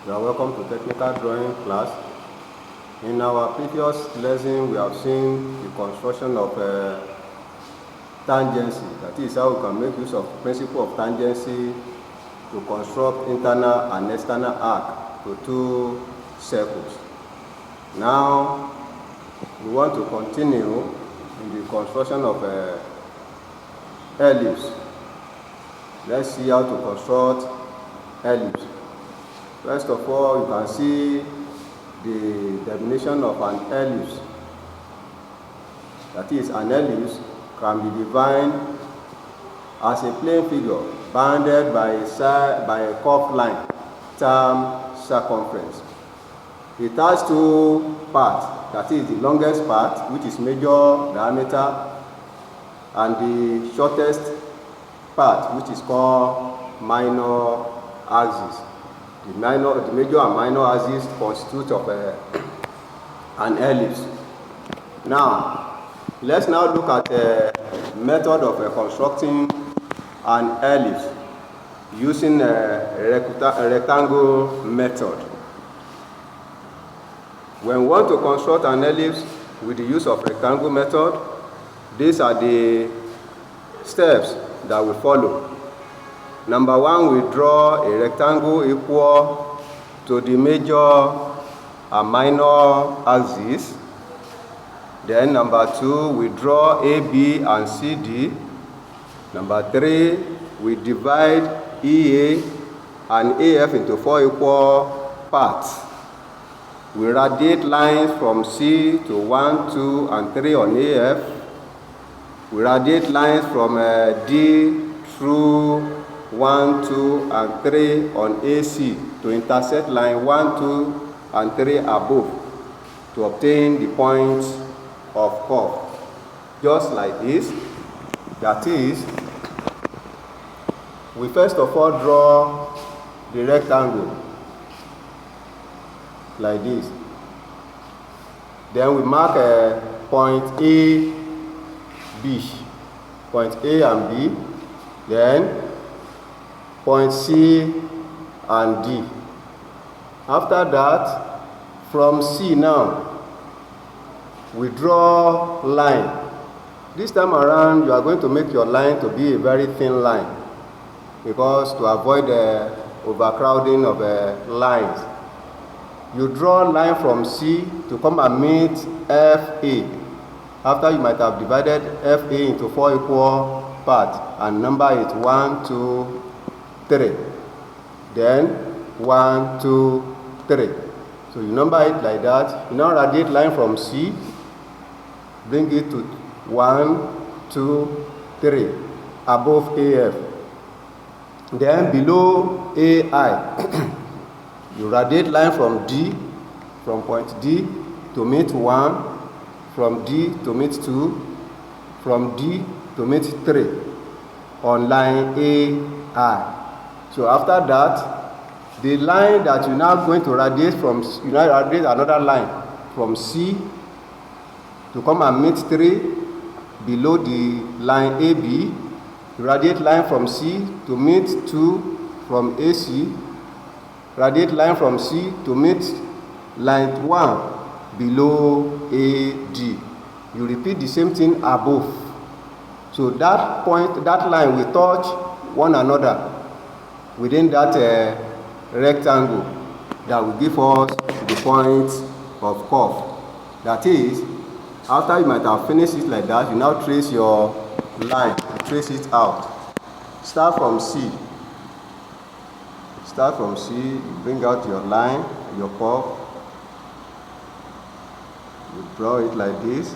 You are welcome to technical drawing class. In our previous lesson, we have seen the construction of tangency. That is how we can make use of the principle of tangency to construct internal and external arc to two circles. Now, we want to continue in the construction of ellipse. Let's see how to construct ellipse. First of all, you can see the definition of an ellipse. That is, an ellipse can be defined as a plane figure bounded by a curved line termed circumference. It has two parts. That is, the longest part, which is major diameter, and the shortest part, which is called minor axis. The major and minor axis constitute of an ellipse. Now, let's now look at a method of constructing an ellipse using a rectangle method. When we want to construct an ellipse with the use of rectangle method, these are the steps that we follow. Number one, we draw a rectangle equal to the major and minor axis. Then number two, we draw AB and CD. Number three, we divide EA and AF into 4 equal parts. We radiate lines from C to 1, 2, and 3 on AF. We radiate lines from D through 1, 2, and 3 on AC to intersect line 1, 2, and 3 above to obtain the points of curve. Just like this. That is, we first of all draw the rectangle like this. Then we mark a point A, B, point A and B, then point C and D. After that, from C now, we draw line. This time around, you are going to make your line to be a very thin line, because to avoid the overcrowding of lines. You draw a line from C to come and meet FA. After you might have divided FA into 4 equal parts and number it 1, 2, 3. Then 1, 2, 3. So you number it like that. You now radiate line from C, bring it to 1, 2, 3 above AF. Then below AI, you radiate line from D, from point D to meet 1, from D to meet 2, from D to meet 3 on line AI. So after that, the line that you're now going to radiate from, you now radiate another line from C to come and meet 3 below the line AB. You radiate line from C to meet 2 from AC. Radiate line from C to meet line 1 below AD. You repeat the same thing above. So that point, that line will touch one another within that rectangle that will give us the point of curve. That is, after you might have finished it like that, you now trace your line, you trace it out. Start from C. Start from C, you bring out your line, your curve. You draw it like this.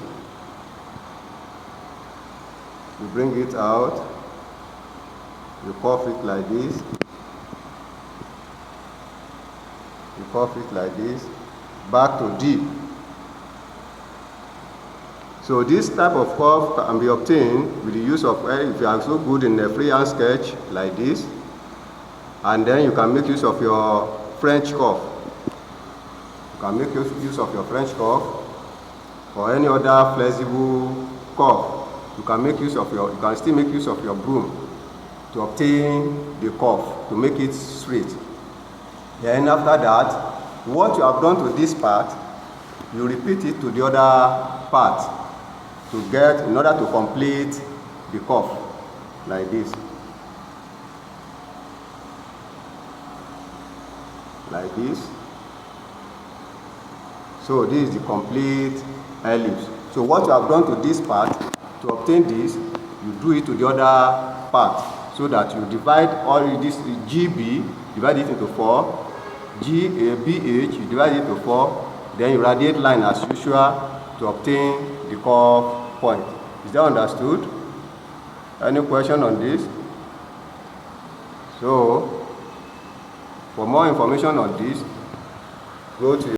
You bring it out. You curve it like this. You curve it like this. Back to D. So this type of curve can be obtained with the use of, if you are so good in a freehand sketch like this, and then you can make use of your French curve. You can make use of your French curve or any other flexible curve. You can still make use of your broom to obtain the curve, to make it straight. Then after that, what you have done to this part, you repeat it to the other part in order to complete the curve, like this. Like this. So this is the complete ellipse. So what you have done to this part, to obtain this, you do it to the other part, so that you divide all this GB, divide it into 4, BH, you divide it into 4, then you radiate line as usual to obtain the curve point. Is that understood? Any question on this? So for more information on this, go to